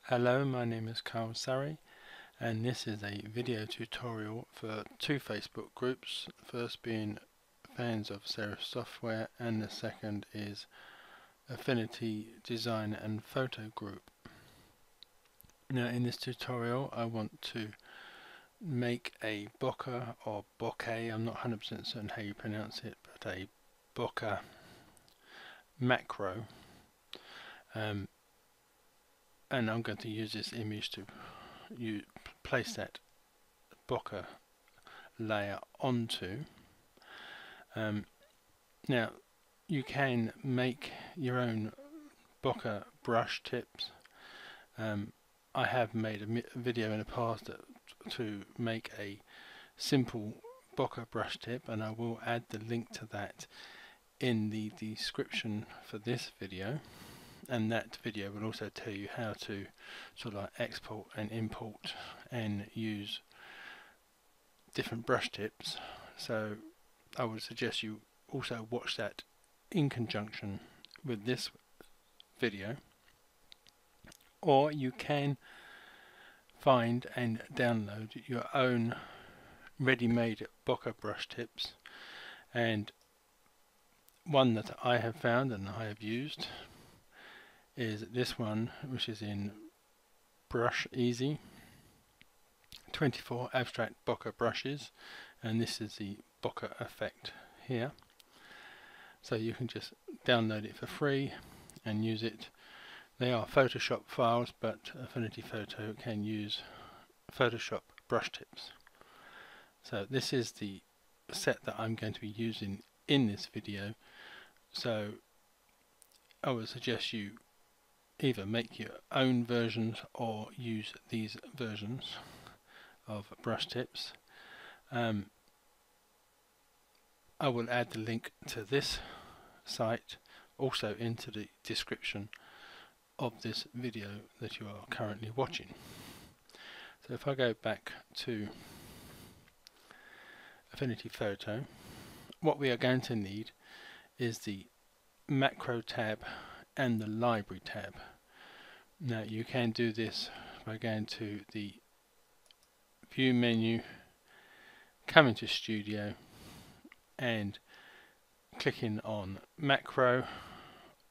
Hello, my name is Carl Surrey, and this is a video tutorial for two Facebook groups, first being fans of Serif software and the second is Affinity Design and Photo group. Now in this tutorial I want to make a Bokeh or Bokeh, I'm not 100% certain how you pronounce it, but a Bokeh macro. And I'm going to use this image to place that Bokeh layer onto. Now you can make your own Bokeh brush tips. I have made a video in the past to make a simple Bokeh brush tip, and I will add the link to that in the description for this video. And that video will also tell you how to sort of like export and import and use different brush tips. So I would suggest you also watch that in conjunction with this video, or you can find and download your own ready-made Bokeh brush tips. And one that I have found and I have used is this one, which is in Brush Easy, 24 abstract Bokeh brushes, and this is the Bokeh effect here. So you can just download it for free and use it. They are Photoshop files, but Affinity Photo can use Photoshop brush tips. So this is the set that I'm going to be using in this video. So I would suggest you either make your own versions or use these versions of brush tips. I will add the link to this site also into the description of this video that you are currently watching. So if I go back to Affinity Photo, what we are going to need is the macro tab and the library tab. Now you can do this by going to the view menu, come into Studio and clicking on macro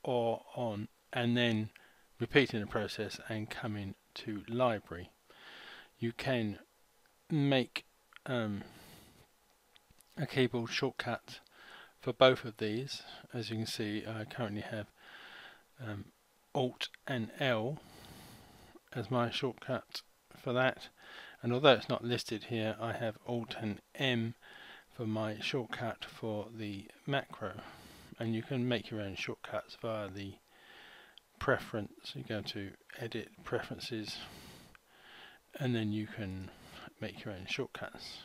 or on, and then repeating the process and coming to library. You can make a keyboard shortcut for both of these. As you can see, I currently have Alt and L as my shortcut for that, and although it's not listed here, I have Alt and M for my shortcut for the macro. And you can make your own shortcuts via the preference. You go to Edit, Preferences, and then you can make your own shortcuts.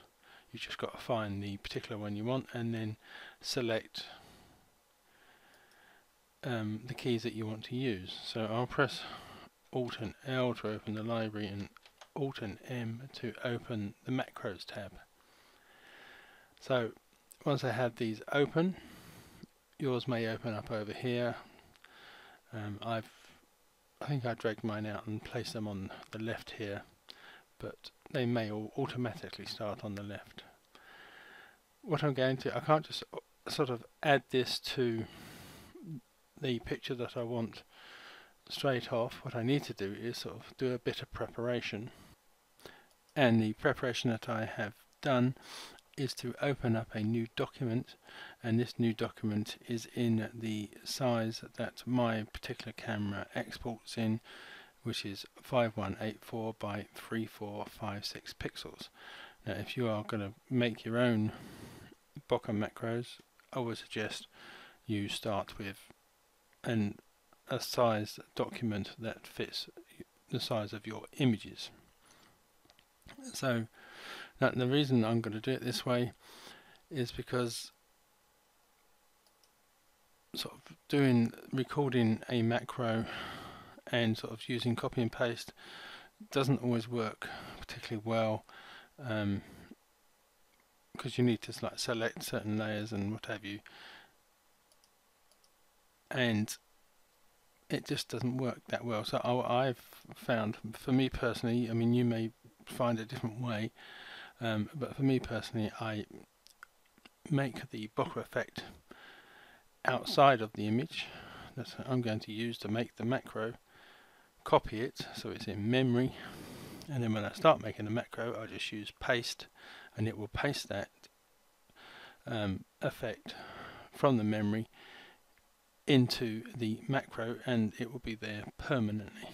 You just got to find the particular one you want and then select the keys that you want to use. So I'll press Alt and L to open the library and Alt and M to open the macros tab. So once I have these open, yours may open up over here. I think I dragged mine out and placed them on the left here, but they may all automatically start on the left. What I'm going to, I can't just sort of add this to the picture that I want straight off. What I need to do is sort of do a bit of preparation, and the preparation that I have done is to open up a new document, and this new document is in the size that my particular camera exports in, which is 5184 by 3456 pixels. Now if you are going to make your own Bokeh macros, I would suggest you start with a size document that fits the size of your images. So now the reason I'm going to do it this way is because sort of recording a macro and sort of using copy and paste doesn't always work particularly well, because you need to like select certain layers and what have you, and it just doesn't work that well. So I've found, for me personally, I mean, you may find a different way, but for me personally, I make the bokeh effect outside of the image that I'm going to use to make the macro, copy it so it's in memory, and then when I start making the macro, I just use paste, and it will paste that effect from the memory into the macro, and it will be there permanently.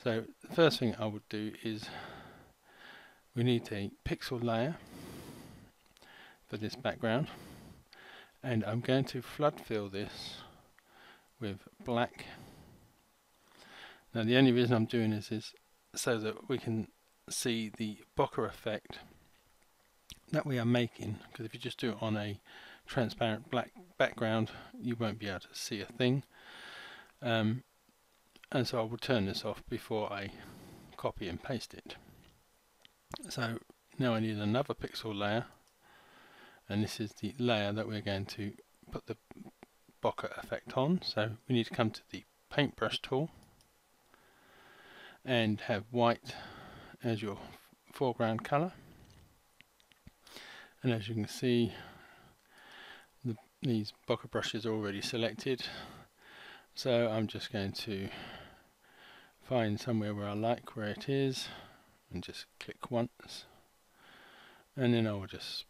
So the first thing I would do is we need a pixel layer for this background, and I'm going to flood fill this with black. Now the only reason I'm doing this is so that we can see the bokeh effect that we are making, because if you just do it on a transparent black background you won't be able to see a thing, and so I will turn this off before I copy and paste it. So now I need another pixel layer, and this is the layer that we're going to put the bokeh effect on. So we need to come to the paintbrush tool and have white as your foreground color, and as you can see these bokeh brushes are already selected, so I'm just going to find somewhere where I like where it is and just click once, and then I will just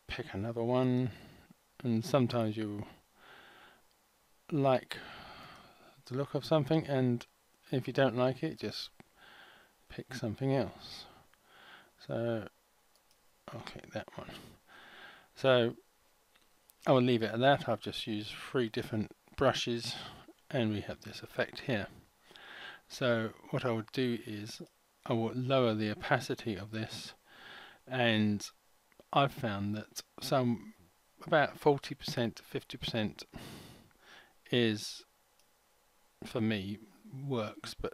pick another one. And sometimes you like the look of something, and if you don't like it, just pick something else. So I'll click that one. So I will leave it at that. I've just used 3 different brushes and we have this effect here. So what I would do is I will lower the opacity of this, and I've found that about 40% to 50% is, for me, works, but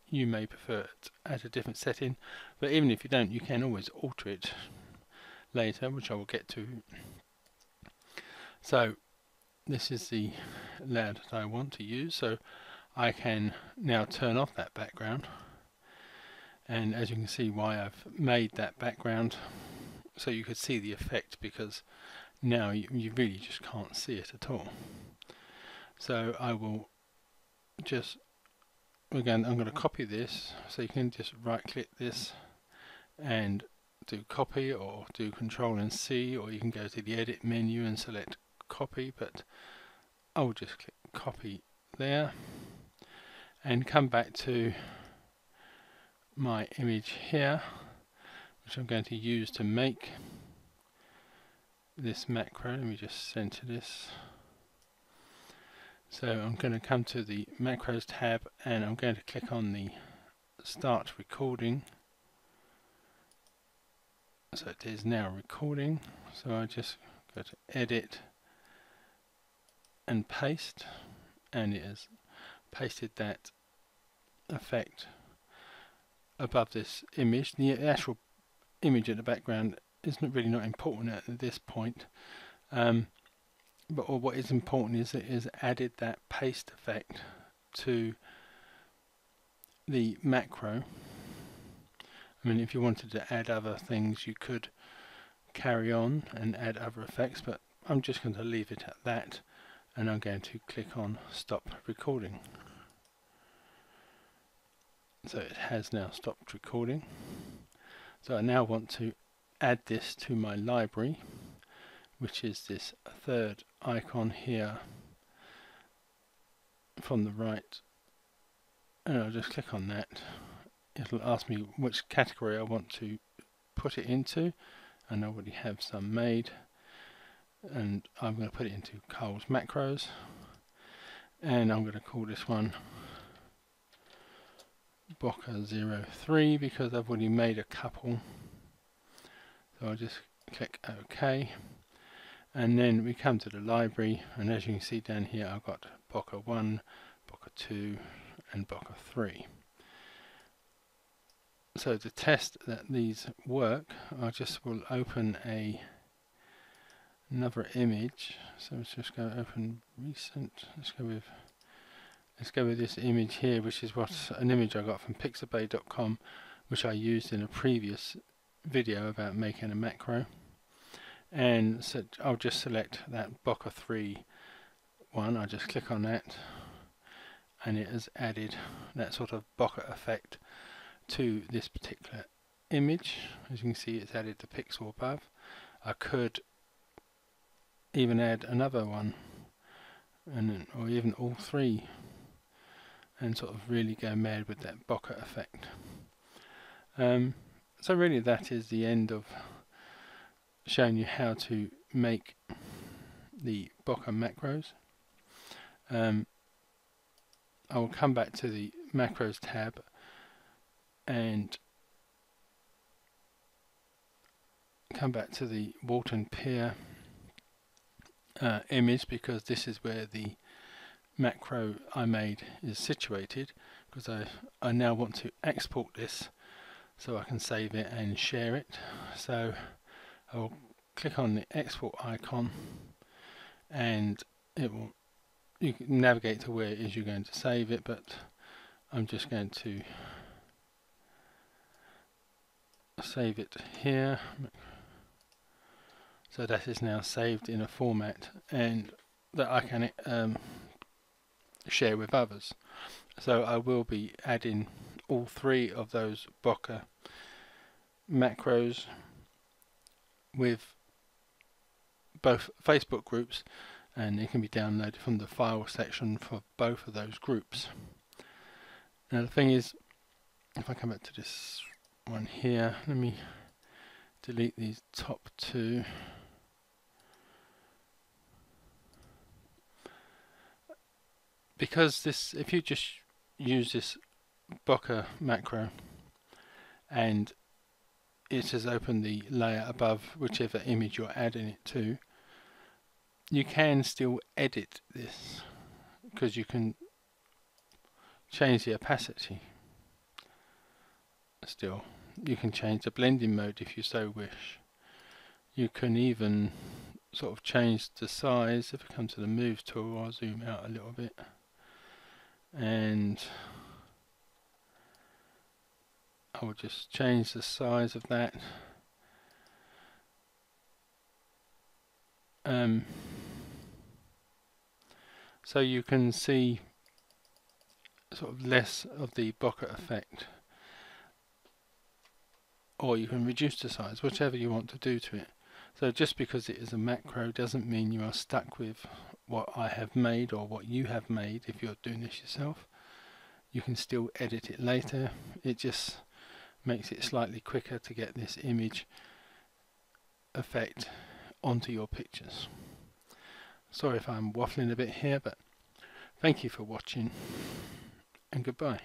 you may prefer it at a different setting. But even if you don't, you can always alter it later, which I will get to. So this is the layer that I want to use, so I can now turn off that background, and as you can see why I've made that background, so you could see the effect, because now you really just can't see it at all. So I will just, again, I'm going to copy this, so you can just right click this and do copy, or do Control and C, or you can go to the edit menu and select copy, but I will just click copy there and come back to my image here, which I'm going to use to make this macro. Let me just center this. So I'm going to come to the macros tab and I'm going to click on the start recording. So it is now recording, so I just go to edit and paste, and it has pasted that effect above this image. The actual image in the background isn't really not important at this point, but what is important is it has added that paste effect to the macro. I mean, if you wanted to add other things you could carry on and add other effects, but I'm just going to leave it at that, and I'm going to click on stop recording. So it has now stopped recording. So I now want to add this to my library, which is this third icon here from the right, and I'll just click on that. It'll ask me which category I want to put it into, and I already have some made, and I'm going to put it into Cole's Macros, and I'm going to call this one Bokeh 03 because I've already made a couple. So I'll just click OK, and then we come to the library, and as you can see down here I've got Bokeh 1, Bokeh 2 and Bokeh 3. So to test that these work, I just will open another image. So let's just go open recent. Let's go with Let's go with this image here, which is an image I got from pixabay.com, which I used in a previous video about making a macro. And so I'll just select that Bokeh 3 one. I just click on that, and it has added that sort of bokeh effect to this particular image. As you can see, it's added the pixel above. I could even add another one, or even all three, and sort of really go mad with that bokeh effect. So really that is the end of showing you how to make the bokeh macros. I will come back to the macros tab and come back to the Walton Pier image, because this is where the macro I made is situated, because I now want to export this so I can save it and share it. So I will click on the export icon, and you can navigate to where it is you're going to save it, but I'm just going to save it here. So that is now saved in a format and that I can share with others. So I will be adding all three of those Bokeh macros with both Facebook groups, and it can be downloaded from the file section for both of those groups. Now the thing is, if I come back to this one here, let me delete these top two. Because if you just use this Bokeh macro and it has opened the layer above whichever image you're adding it to, you can still edit this, because you can change the opacity. Still, you can change the blending mode if you so wish. You can even sort of change the size. If I come to the move tool, I'll zoom out a little bit, and I will just change the size of that. So you can see sort of less of the bokeh effect, or you can reduce the size, whichever you want to do to it. So just because it is a macro doesn't mean you are stuck with what I have made or what you have made. If you're doing this yourself, you can still edit it later. It just makes it slightly quicker to get this image effect onto your pictures. Sorry if I'm waffling a bit here, but thank you for watching, and goodbye.